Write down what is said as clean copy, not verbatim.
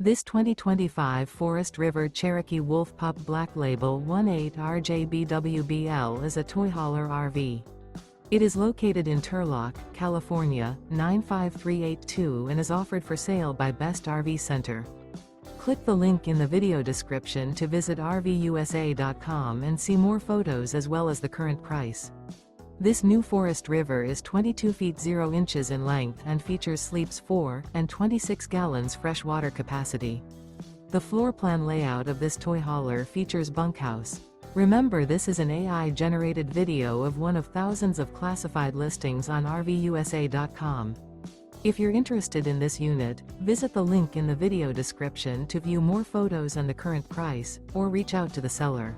This 2025 Forest River Cherokee Wolf Pup Black Label 18RJBWBL is a toy hauler RV. It is located in Turlock, California, 95382 and is offered for sale by Best RV Center. Click the link in the video description to visit RVUSA.com and see more photos as well as the current price. This new Forest River is 22 feet 0 inches in length and features sleeps 4 and 26 gallons fresh water capacity. The floor plan layout of this toy hauler features bunkhouse. Remember, this is an AI-generated video of one of thousands of classified listings on RVUSA.com. If you're interested in this unit, visit the link in the video description to view more photos and the current price, or reach out to the seller.